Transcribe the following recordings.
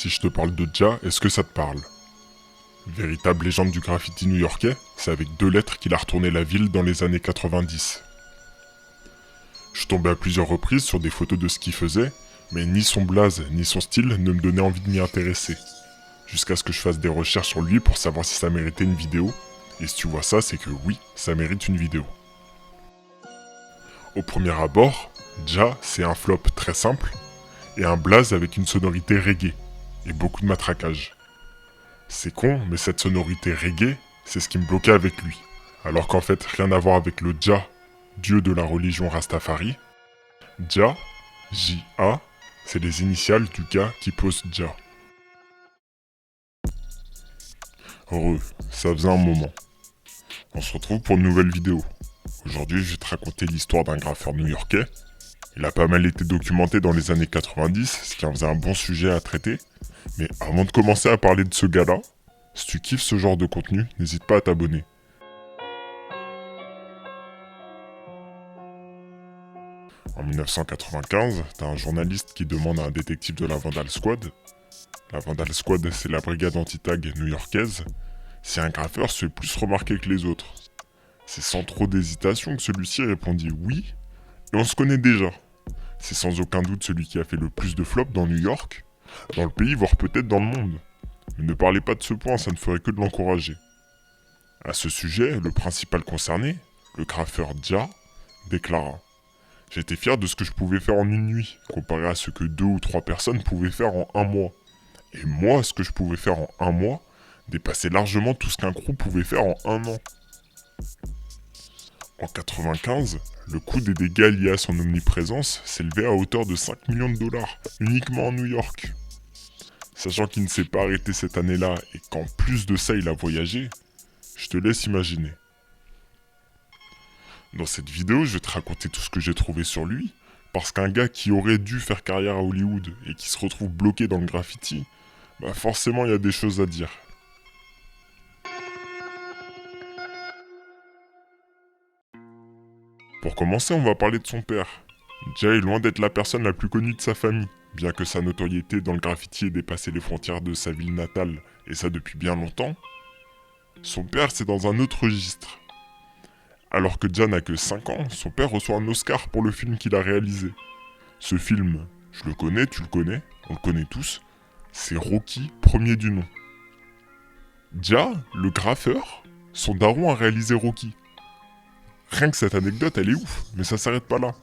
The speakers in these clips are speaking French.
Si je te parle de Ja, est-ce que ça te parle? Véritable légende du graffiti new-yorkais, c'est avec 2 lettres qu'il a retourné la ville dans les années 90. Je tombais à plusieurs reprises sur des photos de ce qu'il faisait, mais ni son blaze ni son style ne me donnaient envie de m'y intéresser. Jusqu'à ce que je fasse des recherches sur lui pour savoir si ça méritait une vidéo, et si tu vois ça, c'est que oui, ça mérite une vidéo. Au premier abord, Ja, c'est un flop très simple, et un blaze avec une sonorité reggae, et beaucoup de matraquage. C'est con, mais cette sonorité reggae, c'est ce qui me bloquait avec lui. Alors qu'en fait, rien à voir avec le Jah, dieu de la religion Rastafari. Jah, J-A, c'est les initiales du gars qui pose Jah. Heureux, ça faisait un moment. On se retrouve pour une nouvelle vidéo. Aujourd'hui, je vais te raconter l'histoire d'un graffeur new-yorkais. Il a pas mal été documenté dans les années 90, ce qui en faisait un bon sujet à traiter. Mais avant de commencer à parler de ce gars-là, si tu kiffes ce genre de contenu, n'hésite pas à t'abonner. En 1995, t'as un journaliste qui demande à un détective de la Vandal Squad. La Vandal Squad, c'est la brigade anti-tag new-yorkaise. Si un graffeur se fait plus remarquer que les autres. C'est sans trop d'hésitation que celui-ci répondit oui, et on se connaît déjà. C'est sans aucun doute celui qui a fait le plus de flops dans New York, dans le pays, voire peut-être dans le monde. Mais ne parlez pas de ce point, ça ne ferait que de l'encourager. À ce sujet, le principal concerné, le graffeur Jah, déclara « J'étais fier de ce que je pouvais faire en une nuit, comparé à ce que 2 ou 3 personnes pouvaient faire en un mois. Et moi, ce que je pouvais faire en un mois, dépassait largement tout ce qu'un crew pouvait faire en un an. » En 95, le coût des dégâts liés à son omniprésence s'élevait à hauteur de 5 millions de dollars, uniquement en New York. Sachant qu'il ne s'est pas arrêté cette année-là et qu'en plus de ça il a voyagé, je te laisse imaginer. Dans cette vidéo, je vais te raconter tout ce que j'ai trouvé sur lui, parce qu'un gars qui aurait dû faire carrière à Hollywood et qui se retrouve bloqué dans le graffiti, bah forcément il y a des choses à dire. Pour commencer, on va parler de son père. Jah est loin d'être la personne la plus connue de sa famille, bien que sa notoriété dans le graffiti ait dépassé les frontières de sa ville natale, et ça depuis bien longtemps. Son père, c'est dans un autre registre. Alors que Jah n'a que 5 ans, son père reçoit un Oscar pour le film qu'il a réalisé. Ce film, je le connais, tu le connais, on le connaît tous, c'est Rocky, premier du nom. Jah, le graffeur, son daron a réalisé Rocky. Rien que cette anecdote, elle est ouf, mais ça s'arrête pas là.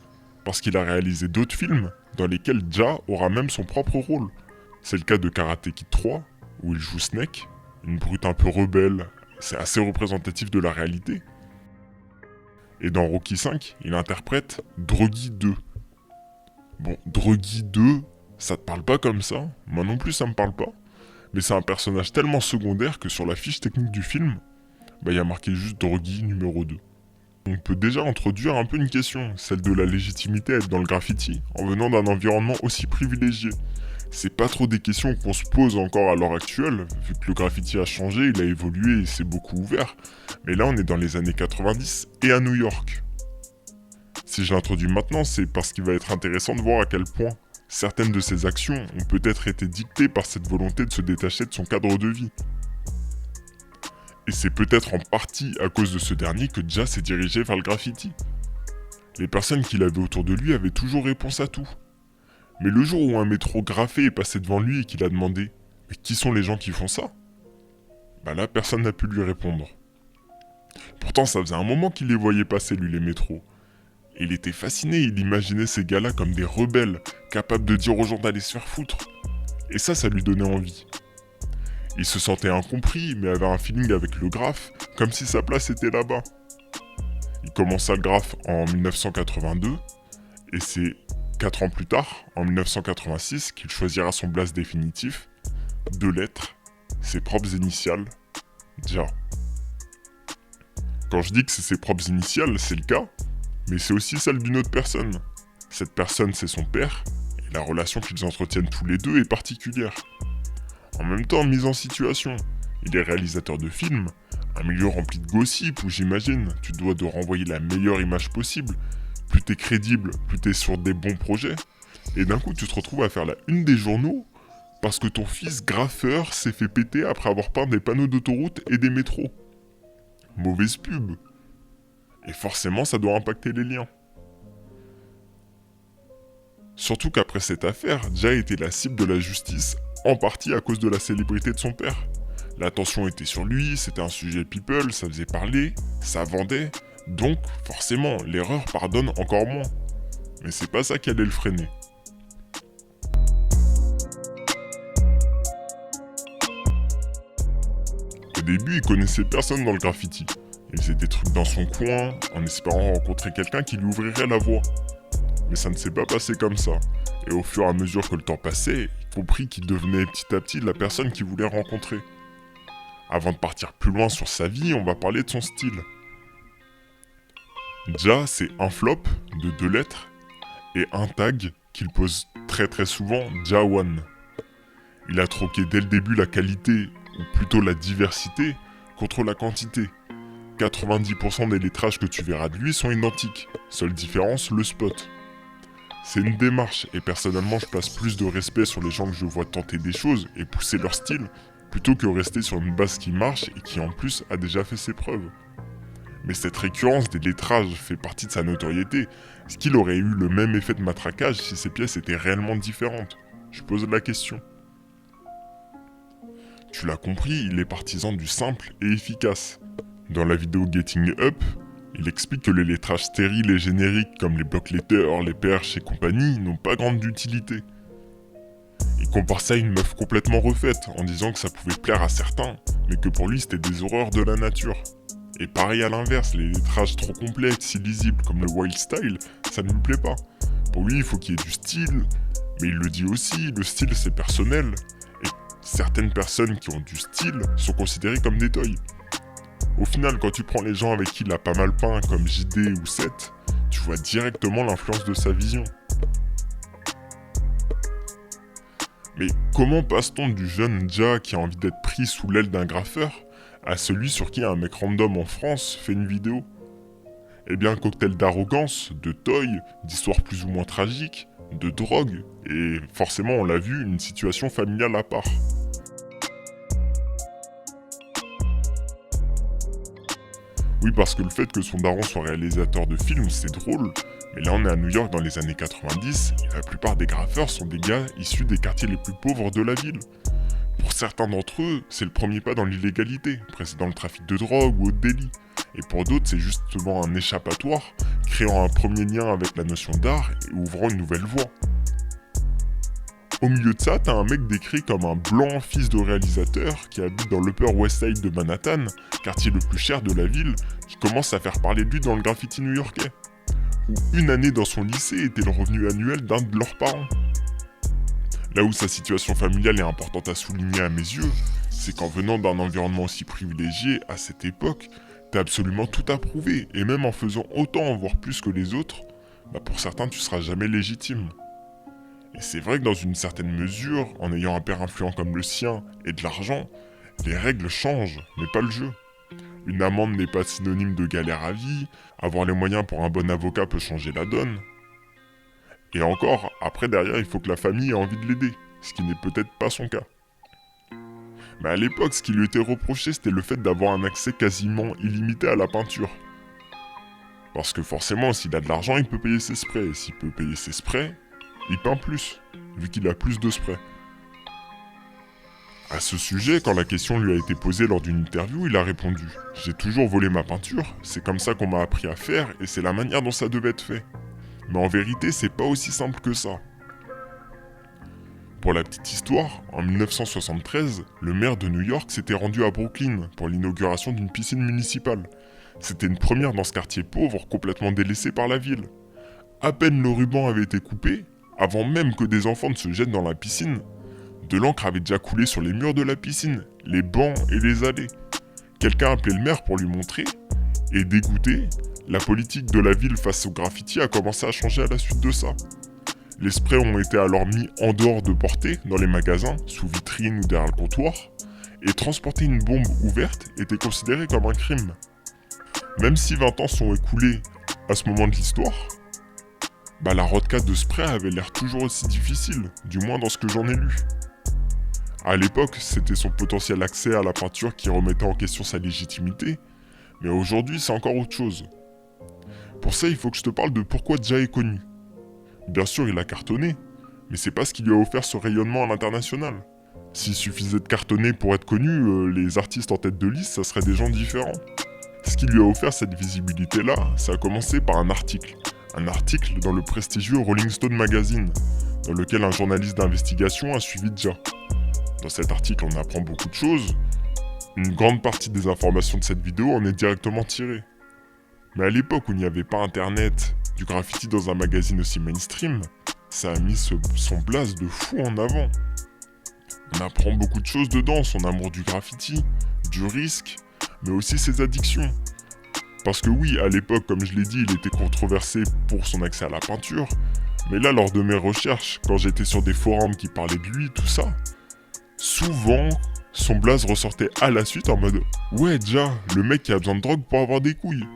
Parce qu'il a réalisé d'autres films, dans lesquels Jah aura même son propre rôle. C'est le cas de Karate Kid 3, où il joue Snake, une brute un peu rebelle, c'est assez représentatif de la réalité. Et dans Rocky 5, il interprète Druggy 2. Bon, Druggy 2, ça te parle pas comme ça, moi non plus ça me parle pas, mais c'est un personnage tellement secondaire que sur la fiche technique du film, bah y a marqué juste Druggy numéro 2. On peut déjà introduire un peu une question, celle de la légitimité à être dans le graffiti, en venant d'un environnement aussi privilégié. C'est pas trop des questions qu'on se pose encore à l'heure actuelle, vu que le graffiti a changé, il a évolué et s'est beaucoup ouvert. Mais là on est dans les années 90 et à New York. Si je l'introduis maintenant, c'est parce qu'il va être intéressant de voir à quel point certaines de ses actions ont peut-être été dictées par cette volonté de se détacher de son cadre de vie. Et c'est peut-être en partie à cause de ce dernier que Jah s'est dirigé vers le graffiti. Les personnes qu'il avait autour de lui avaient toujours réponse à tout. Mais le jour où un métro graffé est passé devant lui et qu'il a demandé « Mais qui sont les gens qui font ça ?» Bah là, personne n'a pu lui répondre. Pourtant, ça faisait un moment qu'il les voyait passer, lui, les métros. Et il était fasciné, il imaginait ces gars-là comme des rebelles, capables de dire aux gens d'aller se faire foutre. Et ça lui donnait envie. Il se sentait incompris, mais avait un feeling avec le graphe, comme si sa place était là-bas. Il commença le graphe en 1982, et c'est 4 ans plus tard, en 1986, qu'il choisira son blaze définitif, 2 lettres, ses propres initiales, Jah. Quand je dis que c'est ses propres initiales, c'est le cas, mais c'est aussi celle d'une autre personne. Cette personne, c'est son père, et la relation qu'ils entretiennent tous les deux est particulière. En même temps, mise en situation, il est réalisateur de films, un milieu rempli de gossip où j'imagine, tu dois de renvoyer la meilleure image possible. Plus t'es crédible, plus t'es sur des bons projets. Et d'un coup, tu te retrouves à faire la une des journaux Parce que ton fils graffeur s'est fait péter après avoir peint des panneaux d'autoroute et des métros. Mauvaise pub. Et forcément, ça doit impacter les liens. Surtout qu'après cette affaire, Jay était la cible de la justice, en partie à cause de la célébrité de son père. L'attention était sur lui, c'était un sujet people, ça faisait parler, ça vendait, donc forcément, l'erreur pardonne encore moins. Mais c'est pas ça qui allait le freiner. Au début, il connaissait personne dans le graffiti. Il faisait des trucs dans son coin, en espérant rencontrer quelqu'un qui lui ouvrirait la voie. Mais ça ne s'est pas passé comme ça. Et au fur et à mesure que le temps passait, il comprit qu'il devenait petit à petit la personne qu'il voulait rencontrer. Avant de partir plus loin sur sa vie, on va parler de son style. Ja, c'est un flop de 2 lettres et un tag qu'il pose très souvent, Ja One. Il a troqué dès le début la qualité, ou plutôt la diversité, contre la quantité. 90% des lettrages que tu verras de lui sont identiques. Seule différence, le spot. C'est une démarche, et personnellement je place plus de respect sur les gens que je vois tenter des choses et pousser leur style, plutôt que rester sur une base qui marche et qui en plus a déjà fait ses preuves. Mais cette récurrence des lettrages fait partie de sa notoriété. Est-ce qu'il aurait eu le même effet de matraquage si ses pièces étaient réellement différentes? Je pose la question. Tu l'as compris, il est partisan du simple et efficace. Dans la vidéo Getting Up, il explique que les lettrages stériles et génériques comme les block letters, les perches et compagnie n'ont pas grande utilité. Il compare ça à une meuf complètement refaite, en disant que ça pouvait plaire à certains, mais que pour lui c'était des horreurs de la nature. Et pareil à l'inverse, les lettrages trop complexes, illisibles comme le wild style, ça ne lui plaît pas. Pour lui, il faut qu'il y ait du style, mais il le dit aussi, le style c'est personnel, et certaines personnes qui ont du style sont considérées comme des toys. Au final, quand tu prends les gens avec qui il a pas mal peint, comme JD ou Seth, tu vois directement l'influence de sa vision. Mais comment passe-t-on du jeune Ja qui a envie d'être pris sous l'aile d'un graffeur à celui sur qui un mec random en France fait une vidéo? Eh bien, un cocktail d'arrogance, de toy, d'histoires plus ou moins tragiques, de drogue, et forcément, on l'a vu, une situation familiale à part. Oui, parce que le fait que son daron soit réalisateur de films, c'est drôle, mais là on est à New York dans les années 90, et la plupart des graffeurs sont des gars issus des quartiers les plus pauvres de la ville. Pour certains d'entre eux, c'est le premier pas dans l'illégalité, précédant le trafic de drogue ou autre délit. Et pour d'autres, c'est justement un échappatoire, créant un premier lien avec la notion d'art et ouvrant une nouvelle voie. Au milieu de ça, t'as un mec décrit comme un blanc fils de réalisateur qui habite dans l'Upper West Side de Manhattan, quartier le plus cher de la ville, qui commence à faire parler de lui dans le graffiti new-yorkais. Où une année dans son lycée était le revenu annuel d'un de leurs parents. Là où sa situation familiale est importante à souligner à mes yeux, c'est qu'en venant d'un environnement aussi privilégié à cette époque, t'as absolument tout approuvé, et même en faisant autant, voire plus que les autres, pour certains tu seras jamais légitime. Et c'est vrai que dans une certaine mesure, en ayant un père influent comme le sien et de l'argent, les règles changent, mais pas le jeu. Une amende n'est pas synonyme de galère à vie, avoir les moyens pour un bon avocat peut changer la donne. Et encore, après derrière, il faut que la famille ait envie de l'aider, ce qui n'est peut-être pas son cas. Mais à l'époque, ce qui lui était reproché, c'était le fait d'avoir un accès quasiment illimité à la peinture. Parce que forcément, s'il a de l'argent, il peut payer ses sprays, et s'il peut payer ses sprays, il peint plus, vu qu'il a plus de sprays. À ce sujet, quand la question lui a été posée lors d'une interview, il a répondu « J'ai toujours volé ma peinture, c'est comme ça qu'on m'a appris à faire et c'est la manière dont ça devait être fait. Mais en vérité, c'est pas aussi simple que ça. » Pour la petite histoire, en 1973, le maire de New York s'était rendu à Brooklyn pour l'inauguration d'une piscine municipale. C'était une première dans ce quartier pauvre complètement délaissé par la ville. À peine le ruban avait été coupé, avant même que des enfants ne se jettent dans la piscine, de l'encre avait déjà coulé sur les murs de la piscine, les bancs et les allées. Quelqu'un appelait le maire pour lui montrer, et dégoûté, la politique de la ville face au graffiti a commencé à changer à la suite de ça. Les sprays ont été alors mis en dehors de portée, dans les magasins, sous vitrine ou derrière le comptoir, et transporter une bombe ouverte était considéré comme un crime. Même si 20 ans sont écoulés à ce moment de l'histoire, la rodka de spray avait l'air toujours aussi difficile, du moins dans ce que j'en ai lu. À l'époque, c'était son potentiel accès à la peinture qui remettait en question sa légitimité, mais aujourd'hui, c'est encore autre chose. Pour ça, il faut que je te parle de pourquoi Ja est connu. Bien sûr, il a cartonné, mais c'est pas ce qui lui a offert ce rayonnement à l'international. S'il suffisait de cartonner pour être connu, les artistes en tête de liste, ça serait des gens différents. Ce qui lui a offert cette visibilité-là, ça a commencé par un article. Un article dans le prestigieux Rolling Stone Magazine, dans lequel un journaliste d'investigation a suivi Ja. Dans cet article, on apprend beaucoup de choses. Une grande partie des informations de cette vidéo en est directement tirée. Mais à l'époque où il n'y avait pas internet, du graffiti dans un magazine aussi mainstream, ça a mis son blaze de fou en avant. On apprend beaucoup de choses dedans, son amour du graffiti, du risque, mais aussi ses addictions. Parce que oui, à l'époque, comme je l'ai dit, il était controversé pour son accès à la peinture, mais là, lors de mes recherches, quand j'étais sur des forums qui parlaient de lui, tout ça, souvent, son blaze ressortait à la suite en mode « Ouais, Ja, le mec qui a besoin de drogue pour avoir des couilles ».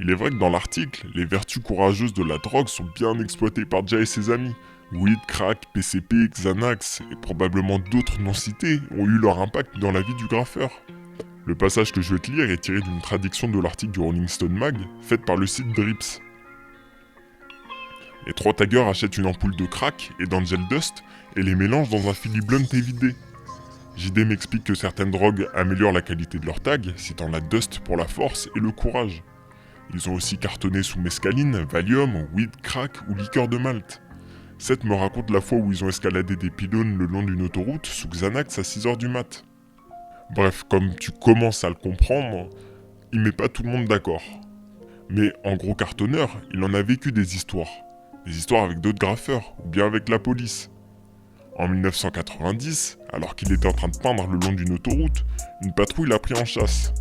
Il est vrai que dans l'article, les vertus courageuses de la drogue sont bien exploitées par Ja et ses amis. Weed, crack, PCP, Xanax et probablement d'autres non cités ont eu leur impact dans la vie du graffeur. Le passage que je vais te lire est tiré d'une traduction de l'article du Rolling Stone Mag, faite par le site Drips. Les 3 taggers achètent une ampoule de crack et d'angel dust et les mélangent dans un Philly Blunt évidé. JD m'explique que certaines drogues améliorent la qualité de leur tag, citant la dust pour la force et le courage. Ils ont aussi cartonné sous mescaline, Valium, weed, crack ou liqueur de Malte. Seth me raconte la fois où ils ont escaladé des pylônes le long d'une autoroute sous Xanax à 6h du mat. Bref, comme tu commences à le comprendre, il met pas tout le monde d'accord. Mais en gros cartonneur, il en a vécu des histoires. Des histoires avec d'autres graffeurs, ou bien avec la police. En 1990, alors qu'il était en train de peindre le long d'une autoroute, une patrouille l'a pris en chasse.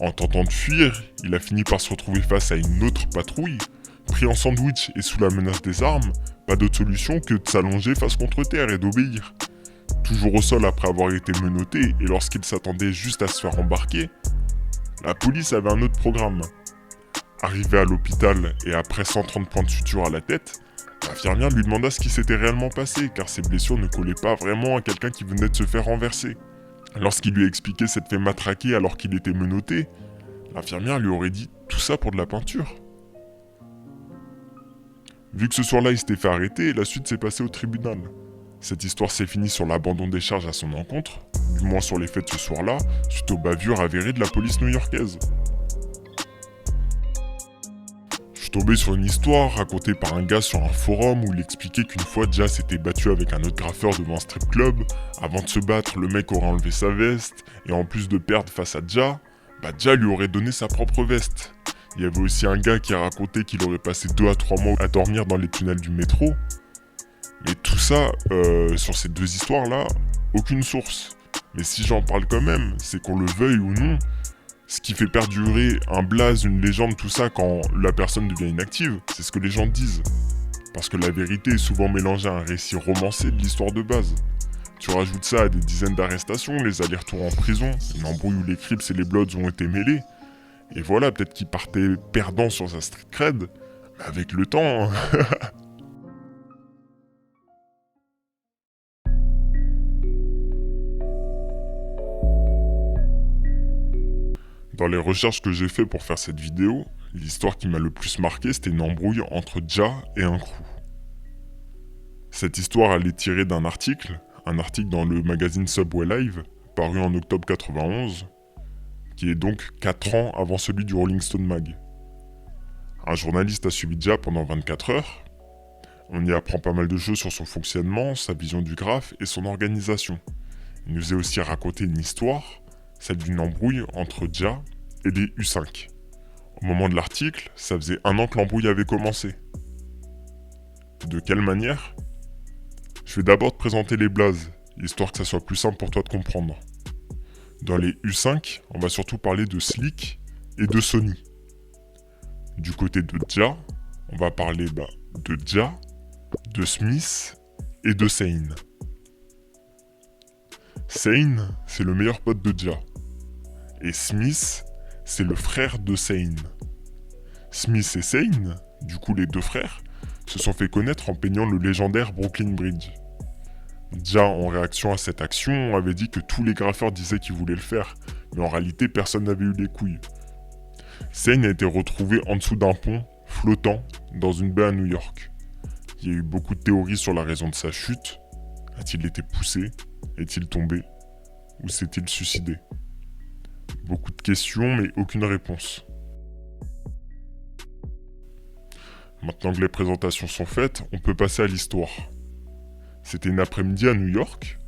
En tentant de fuir, il a fini par se retrouver face à une autre patrouille. Pris en sandwich et sous la menace des armes, pas d'autre solution que de s'allonger face contre terre et d'obéir. Toujours au sol après avoir été menotté et lorsqu'il s'attendait juste à se faire embarquer, la police avait un autre programme. Arrivé à l'hôpital et après 130 points de suture à la tête, l'infirmière lui demanda ce qui s'était réellement passé car ses blessures ne collaient pas vraiment à quelqu'un qui venait de se faire renverser. Lorsqu'il lui a expliqué s'être fait matraquer alors qu'il était menotté, l'infirmière lui aurait dit tout ça pour de la peinture. Vu que ce soir-là il s'était fait arrêter, la suite s'est passée au tribunal. Cette histoire s'est finie sur l'abandon des charges à son encontre, du moins sur les faits de ce soir-là, suite aux bavures avérées de la police new-yorkaise. Je suis tombé sur une histoire racontée par un gars sur un forum où il expliquait qu'une fois Ja s'était battu avec un autre graffeur devant un strip club. Avant de se battre, le mec aurait enlevé sa veste, et en plus de perdre face à Ja, Ja lui aurait donné sa propre veste. Il y avait aussi un gars qui a raconté qu'il aurait passé 2 à 3 mois à dormir dans les tunnels du métro. Mais tout ça, sur ces 2 histoires-là, aucune source. Mais si j'en parle quand même, c'est qu'on le veuille ou non, ce qui fait perdurer un blaze, une légende, tout ça, quand la personne devient inactive, c'est ce que les gens disent. Parce que la vérité est souvent mélangée à un récit romancé de l'histoire de base. Tu rajoutes ça à des dizaines d'arrestations, les allers-retours en prison, une embrouille où les Crips et les Bloods ont été mêlés. Et voilà, peut-être qu'il partait perdant sur sa street cred, mais avec le temps... Dans les recherches que j'ai fait pour faire cette vidéo, l'histoire qui m'a le plus marqué, c'était une embrouille entre Ja et un crew. Cette histoire, elle est tirée d'un article, dans le magazine Subway Live, paru en octobre 91, qui est donc 4 ans avant celui du Rolling Stone Mag. Un journaliste a suivi Ja pendant 24 heures. On y apprend pas mal de choses sur son fonctionnement, sa vision du graphe et son organisation. Il nous a aussi raconté une histoire, celle d'une embrouille entre Ja et les U5. Au moment de l'article, ça faisait 1 an que l'embrouille avait commencé. De quelle manière ? Je vais d'abord te présenter les blazes, histoire que ça soit plus simple pour toi de comprendre. Dans les U5, on va surtout parler de Slick et de Sony. Du côté de Ja, on va parler de Ja, de Smith et de Sane. Sane, c'est le meilleur pote de Ja. Et Smith, c'est le frère de Sane. Smith et Sane, du coup les 2 frères, se sont fait connaître en peignant le légendaire Brooklyn Bridge. Ja, en réaction à cette action, avait dit que tous les graffeurs disaient qu'ils voulaient le faire, mais en réalité personne n'avait eu les couilles. Seine a été retrouvé en dessous d'un pont, flottant, dans une baie à New York. Il y a eu beaucoup de théories sur la raison de sa chute. A-t-il été poussé? Est-il tombé? Ou s'est-il suicidé? Beaucoup de questions, mais aucune réponse. Maintenant que les présentations sont faites, on peut passer à l'histoire. C'était une après-midi à New York.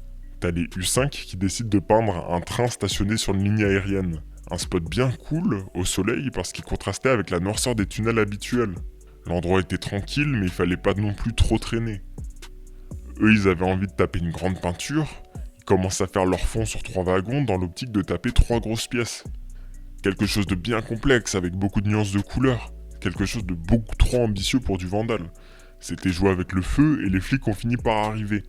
T'as les U5 qui décident de peindre un train stationné sur une ligne aérienne. Un spot bien cool, au soleil, parce qu'il contrastait avec la noirceur des tunnels habituels. L'endroit était tranquille, mais il fallait pas non plus trop traîner. Eux, ils avaient envie de taper une grande peinture. Ils commencent à faire leur fond sur 3 wagons dans l'optique de taper 3 grosses pièces. Quelque chose de bien complexe, avec beaucoup de nuances de couleurs. Quelque chose de beaucoup trop ambitieux pour du vandal. C'était jouer avec le feu et les flics ont fini par arriver.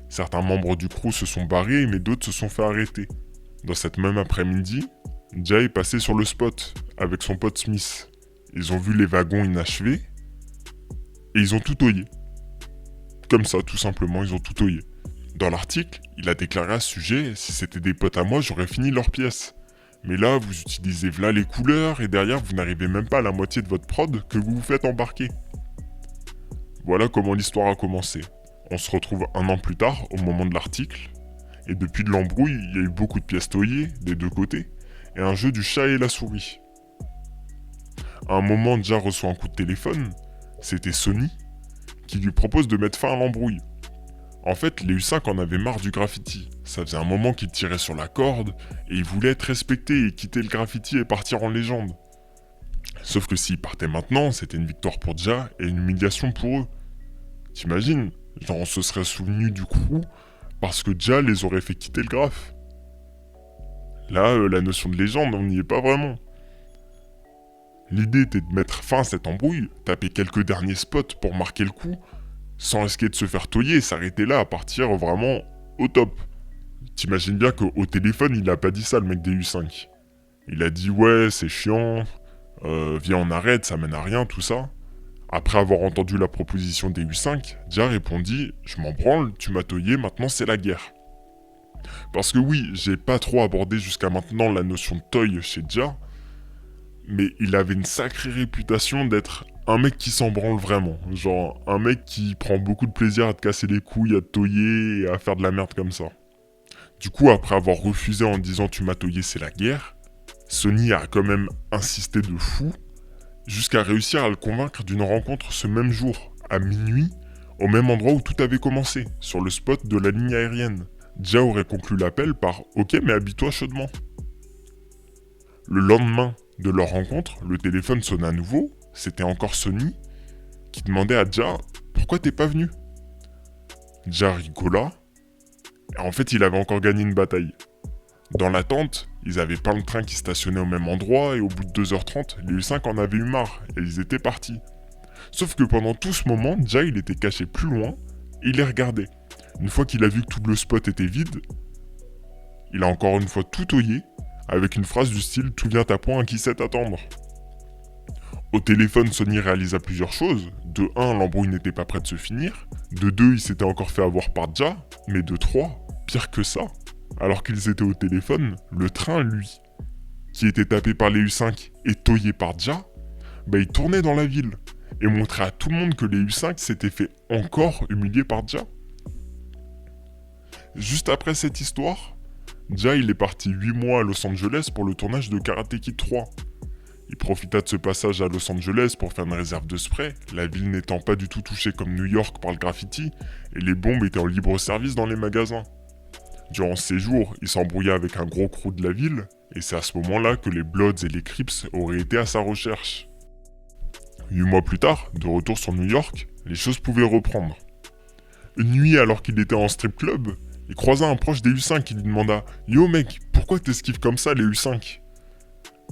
Certains membres du crew se sont barrés, mais d'autres se sont fait arrêter. Dans cette même après-midi, Ja est passé sur le spot, avec son pote Smith. Ils ont vu les wagons inachevés, et ils ont tout oyé. Comme ça, tout simplement, ils ont tout oyé. Dans l'article, il a déclaré à ce sujet, si c'était des potes à moi, j'aurais fini leur pièce. Mais là, vous utilisez v'là les couleurs, et derrière, vous n'arrivez même pas à la moitié de votre prod que vous vous faites embarquer. Voilà comment l'histoire a commencé. On se retrouve 1 an plus tard, au moment de l'article, et depuis de l'embrouille, il y a eu beaucoup de pièces toyées, des deux côtés, et un jeu du chat et la souris. À un moment, Ja reçoit un coup de téléphone, c'était Sony, qui lui propose de mettre fin à l'embrouille. En fait, les U5 en avaient marre du graffiti. Ça faisait un moment qu'ils tiraient sur la corde, et ils voulaient être respectés et quitter le graffiti et partir en légende. Sauf que s'ils partaient maintenant, c'était une victoire pour Ja et une humiliation pour eux. T'imagines? Genre on se serait souvenu du crew parce que Ja les aurait fait quitter le graphe. Là, la notion de légende, on n'y est pas vraiment. L'idée était de mettre fin à cette embrouille, taper quelques derniers spots pour marquer le coup, sans risquer de se faire toyer et s'arrêter là à partir vraiment au top. T'imagines bien qu'au téléphone, il a pas dit ça, le mec des U5. Il a dit ouais, c'est chiant, viens on arrête, ça mène à rien, tout ça. Après avoir entendu la proposition des U5, Ja répondit « Je m'en branle, tu m'as toyé, maintenant c'est la guerre ». Parce que oui, j'ai pas trop abordé jusqu'à maintenant la notion de toy chez Ja, mais il avait une sacrée réputation d'être un mec qui s'en branle vraiment. Genre, un mec qui prend beaucoup de plaisir à te casser les couilles, à te toyer et à faire de la merde comme ça. Du coup, après avoir refusé en disant « Tu m'as toyé, c'est la guerre », Sony a quand même insisté de fou, jusqu'à réussir à le convaincre d'une rencontre ce même jour, à minuit, au même endroit où tout avait commencé, sur le spot de la ligne aérienne. Ja aurait conclu l'appel par « Ok, mais habille-toi chaudement ». Le lendemain de leur rencontre, le téléphone sonna à nouveau, c'était encore Sony, qui demandait à Ja « Pourquoi t'es pas venu ?» Ja rigola, et en fait il avait encore gagné une bataille. Dans l'attente, ils avaient pas le train qui stationnait au même endroit et au bout de 2h30, les U5 en avaient eu marre et ils étaient partis. Sauf que pendant tout ce moment, Ja il était caché plus loin et il les regardait. Une fois qu'il a vu que tout le spot était vide, il a encore une fois tout toyé avec une phrase du style « Tout vient à point, qui sait attendre ». Au téléphone, Sony réalisa plusieurs choses. De 1, l'embrouille n'était pas près de se finir. De 2, il s'était encore fait avoir par Ja. Mais de 3, pire que ça, alors qu'ils étaient au téléphone, le train, lui, qui était tapé par les U5 et toyé par Ja, il tournait dans la ville et montrait à tout le monde que les U5 s'étaient fait encore humilier par Ja. Juste après cette histoire, Ja il est parti 8 mois à Los Angeles pour le tournage de Karate Kid 3. Il profita de ce passage à Los Angeles pour faire une réserve de spray, la ville n'étant pas du tout touchée comme New York par le graffiti, et les bombes étaient en libre service dans les magasins. Durant ce séjour, il s'embrouilla avec un gros crew de la ville, et c'est à ce moment-là que les Bloods et les Crips auraient été à sa recherche. 8 mois plus tard, de retour sur New York, les choses pouvaient reprendre. Une nuit, alors qu'il était en strip club, il croisa un proche des U5 qui lui demanda « Yo mec, pourquoi t'esquives comme ça les U5 ?»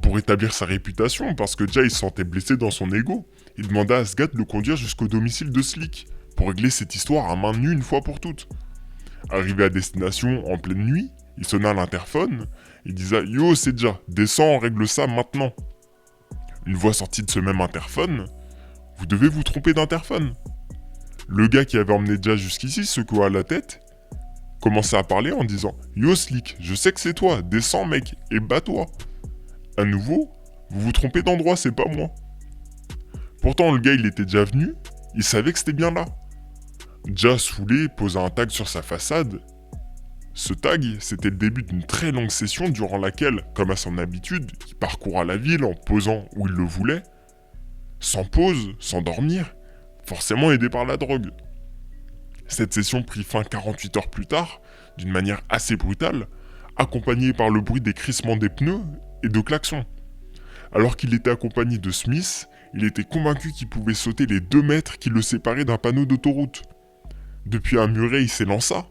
Pour établir sa réputation, parce que Ja il se sentait blessé dans son ego, il demanda à ce gars de le conduire jusqu'au domicile de Slick, pour régler cette histoire à main nue une fois pour toutes. Arrivé à destination en pleine nuit, il sonna à l'interphone, il disait « Yo c'est Ja, descends, on règle ça maintenant !» Une voix sortie de ce même interphone « Vous devez vous tromper d'interphone !» Le gars qui avait emmené Ja jusqu'ici secoua la tête commençait à parler en disant « Yo Slick, je sais que c'est toi, descends mec, et bats-toi !» À nouveau, vous vous trompez d'endroit, c'est pas moi. Pourtant le gars il était déjà venu, il savait que c'était bien là. Ja, saoulé, posa un tag sur sa façade. Ce tag, c'était le début d'une très longue session durant laquelle, comme à son habitude, il parcourra la ville en posant où il le voulait, sans pause, sans dormir, forcément aidé par la drogue. Cette session prit fin 48 heures plus tard, d'une manière assez brutale, accompagnée par le bruit des crissements des pneus et de klaxons. Alors qu'il était accompagné de Smith, il était convaincu qu'il pouvait sauter les 2 mètres qui le séparaient d'un panneau d'autoroute. Depuis un muret, il s'élança.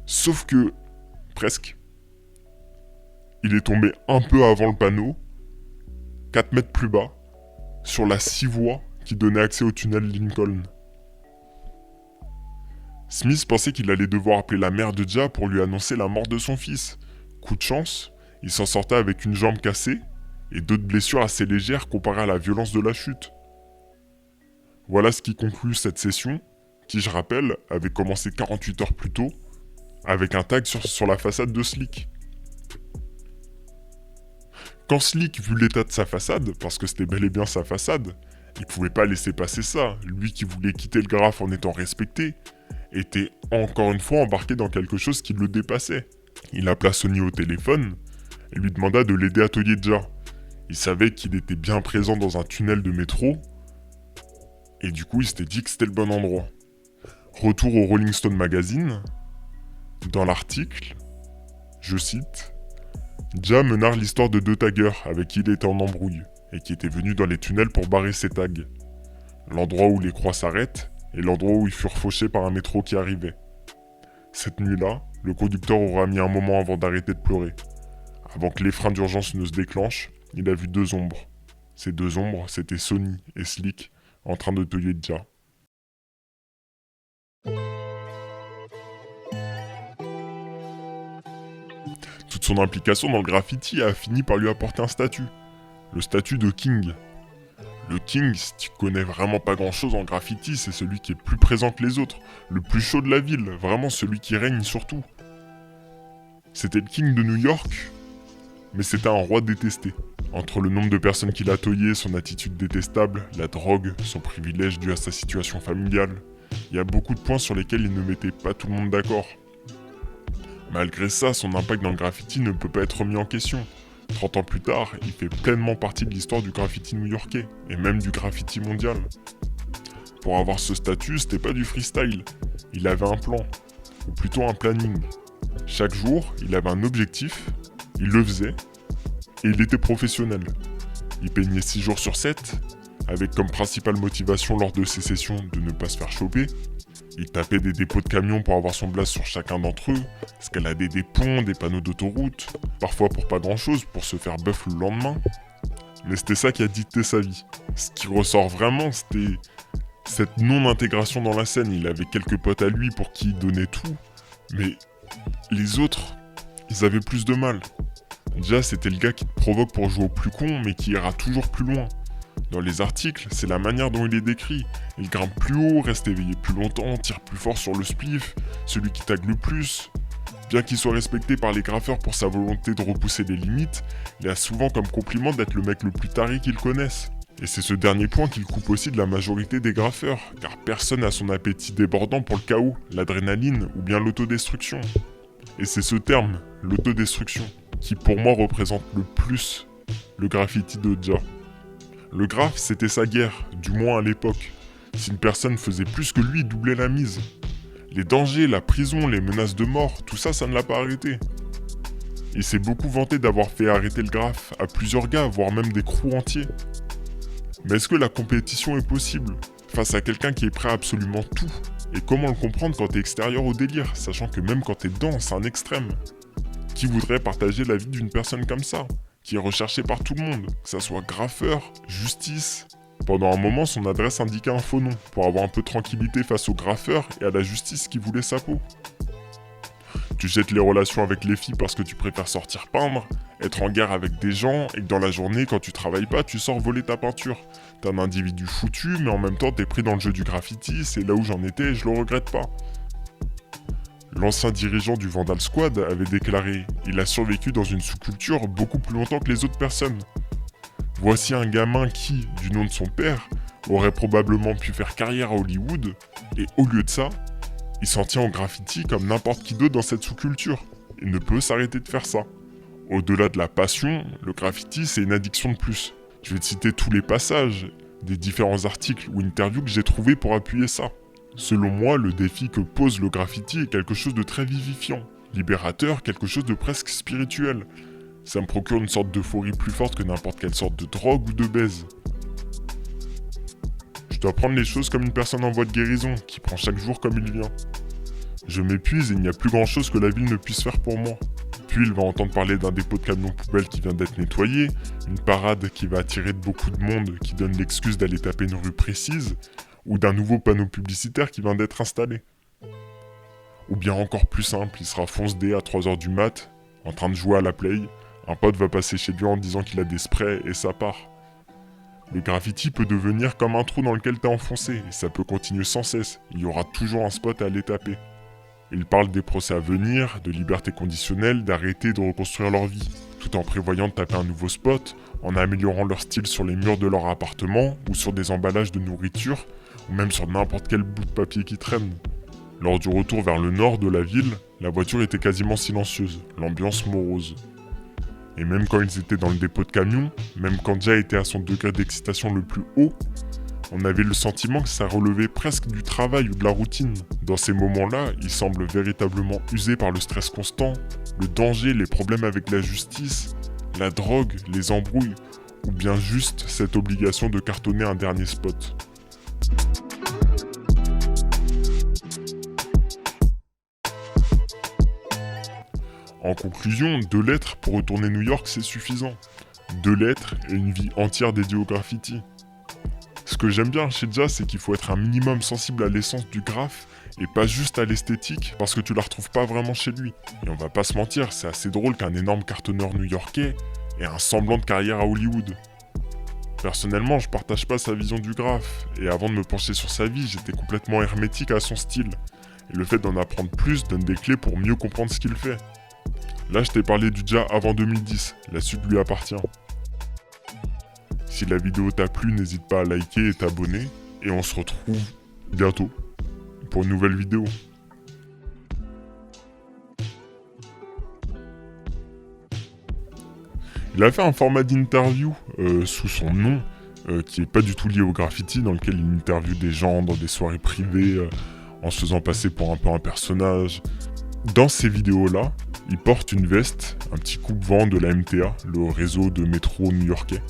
Sauf que... presque. Il est tombé un peu avant le panneau, 4 mètres plus bas, sur la 6 voies qui donnait accès au tunnel Lincoln. Smith pensait qu'il allait devoir appeler la mère de Ja pour lui annoncer la mort de son fils. Coup de chance, il s'en sortait avec une jambe cassée et d'autres blessures assez légères comparées à la violence de la chute. Voilà ce qui conclut cette session, qui, je rappelle, avait commencé 48 heures plus tôt, avec un tag sur la façade de Slick. Quand Slick vit l'état de sa façade, parce que c'était bel et bien sa façade, il pouvait pas laisser passer ça. Lui qui voulait quitter le graphe en étant respecté, était encore une fois embarqué dans quelque chose qui le dépassait. Il appela Sonny au téléphone et lui demanda de l'aider à toyer Ja. Il savait qu'il était bien présent dans un tunnel de métro, et du coup il s'était dit que c'était le bon endroit. Retour au Rolling Stone Magazine. Dans l'article, je cite, « Ja menard l'histoire de 2 taggers avec qui il était en embrouille, et qui étaient venus dans les tunnels pour barrer ses tags. L'endroit où les croix s'arrêtent, et l'endroit où ils furent fauchés par un métro qui arrivait. Cette nuit-là, le conducteur aura mis un moment avant d'arrêter de pleurer. Avant que les freins d'urgence ne se déclenchent, il a vu 2 ombres. Ces 2 ombres, c'était Sonny et Slick, en train de toyer Ja. » Toute son implication dans le graffiti a fini par lui apporter un statut. Le statut de King. Le King, si tu connais vraiment pas grand chose en graffiti, c'est celui qui est plus présent que les autres, le plus chaud de la ville, vraiment celui qui règne sur tout. C'était le King de New York, mais c'était un roi détesté. Entre le nombre de personnes qu'il a toyé, son attitude détestable, la drogue, son privilège dû à sa situation familiale, il y a beaucoup de points sur lesquels il ne mettait pas tout le monde d'accord. Malgré ça, son impact dans le graffiti ne peut pas être remis en question. 30 ans plus tard, il fait pleinement partie de l'histoire du graffiti new-yorkais, et même du graffiti mondial. Pour avoir ce statut, c'était pas du freestyle. Il avait un plan, ou plutôt un planning. Chaque jour, il avait un objectif, il le faisait, et il était professionnel. Il peignait 6 jours sur 7, avec comme principale motivation lors de ses sessions de ne pas se faire choper. Il tapait des dépôts de camions pour avoir son blast sur chacun d'entre eux, escaladait des ponts, des panneaux d'autoroute, parfois pour pas grand chose, pour se faire buff le lendemain. Mais c'était ça qui a dicté sa vie. Ce qui ressort vraiment, c'était cette non-intégration dans la scène. Il avait quelques potes à lui pour qui il donnait tout, mais les autres, ils avaient plus de mal. Ja, c'était le gars qui te provoque pour jouer au plus con, mais qui ira toujours plus loin. Dans les articles, c'est la manière dont il est décrit. Il grimpe plus haut, reste éveillé plus longtemps, tire plus fort sur le spliff, celui qui tag le plus. Bien qu'il soit respecté par les graffeurs pour sa volonté de repousser les limites, il a souvent comme compliment d'être le mec le plus taré qu'ils connaissent. Et c'est ce dernier point qu'il coupe aussi de la majorité des graffeurs, car personne n'a son appétit débordant pour le chaos, l'adrénaline ou bien l'autodestruction. Et c'est ce terme, l'autodestruction, qui pour moi représente le plus le graffiti de Ja. Le graphe, c'était sa guerre, du moins à l'époque. Si une personne faisait plus que lui, il doublait la mise. Les dangers, la prison, les menaces de mort, tout ça, ça ne l'a pas arrêté. Il s'est beaucoup vanté d'avoir fait arrêter le graphe à plusieurs gars, voire même des crews entiers. Mais est-ce que la compétition est possible face à quelqu'un qui est prêt à absolument tout? Et comment le comprendre quand t'es extérieur au délire, sachant que même quand t'es dedans, c'est un extrême? Qui voudrait partager la vie d'une personne comme ça, qui est recherchée par tout le monde, que ça soit graffeur, justice? Pendant un moment, son adresse indiquait un faux nom, pour avoir un peu de tranquillité face aux graffeurs et à la justice qui voulait sa peau. Tu jettes les relations avec les filles parce que tu préfères sortir peindre, être en guerre avec des gens, et que dans la journée, quand tu travailles pas, tu sors voler ta peinture. T'es un individu foutu, mais en même temps t'es pris dans le jeu du graffiti, c'est là où j'en étais et je le regrette pas. L'ancien dirigeant du Vandal Squad avait déclaré « Il a survécu dans une sous-culture beaucoup plus longtemps que les autres personnes. Voici un gamin qui, du nom de son père, aurait probablement pu faire carrière à Hollywood, et au lieu de ça, il s'en tient au graffiti comme n'importe qui d'autre dans cette sous-culture. Il ne peut s'arrêter de faire ça. Au-delà de la passion, le graffiti c'est une addiction de plus. Je vais te citer tous les passages des différents articles ou interviews que j'ai trouvés pour appuyer ça. Selon moi, le défi que pose le graffiti est quelque chose de très vivifiant, libérateur, quelque chose de presque spirituel. Ça me procure une sorte d'euphorie plus forte que n'importe quelle sorte de drogue ou de baise. Je dois prendre les choses comme une personne en voie de guérison, qui prend chaque jour comme il vient. Je m'épuise et il n'y a plus grand chose que la ville ne puisse faire pour moi. Puis il va entendre parler d'un dépôt de camion poubelle qui vient d'être nettoyé, une parade qui va attirer beaucoup de monde qui donne l'excuse d'aller taper une rue précise, ou d'un nouveau panneau publicitaire qui vient d'être installé. Ou bien encore plus simple, il sera fonce-dé à 3h du mat, en train de jouer à la play, un pote va passer chez lui en disant qu'il a des sprays et ça part. Le graffiti peut devenir comme un trou dans lequel t'es enfoncé, et ça peut continuer sans cesse, il y aura toujours un spot à aller taper. Il parle des procès à venir, de liberté conditionnelle, d'arrêter et de reconstruire leur vie, tout en prévoyant de taper un nouveau spot, en améliorant leur style sur les murs de leur appartement, ou sur des emballages de nourriture, ou même sur n'importe quel bout de papier qui traîne. Lors du retour vers le nord de la ville, la voiture était quasiment silencieuse, l'ambiance morose. Et même quand ils étaient dans le dépôt de camion, même quand Jay était à son degré d'excitation le plus haut, on avait le sentiment que ça relevait presque du travail ou de la routine. Dans ces moments-là, il semble véritablement usé par le stress constant, le danger, les problèmes avec la justice, la drogue, les embrouilles, ou bien juste cette obligation de cartonner un dernier spot. En conclusion, 2 lettres pour retourner New York, c'est suffisant. 2 lettres et une vie entière dédiée au graffiti. Ce que j'aime bien chez Jazz, c'est qu'il faut être un minimum sensible à l'essence du graphe et pas juste à l'esthétique parce que tu la retrouves pas vraiment chez lui. Et on va pas se mentir, c'est assez drôle qu'un énorme cartonneur new-yorkais ait un semblant de carrière à Hollywood. Personnellement, je partage pas sa vision du graphe, et avant de me pencher sur sa vie, j'étais complètement hermétique à son style. Et le fait d'en apprendre plus donne des clés pour mieux comprendre ce qu'il fait. Là, je t'ai parlé du Jazz avant 2010, la suite lui appartient. Si la vidéo t'a plu, n'hésite pas à liker et t'abonner, et on se retrouve bientôt pour une nouvelle vidéo. Il a fait un format d'interview sous son nom, qui est pas du tout lié au graffiti, dans lequel il interviewe des gens dans des soirées privées, en se faisant passer pour un peu un personnage. Dans ces vidéos-là, il porte une veste, un petit coupe-vent de la MTA, le réseau de métro new-yorkais.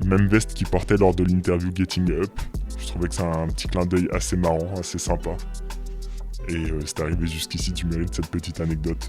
Même veste qu'il portait lors de l'interview Getting Up. Je trouvais que c'est un petit clin d'œil assez marrant, assez sympa. Et c'est arrivé jusqu'ici, tu mérites cette petite anecdote.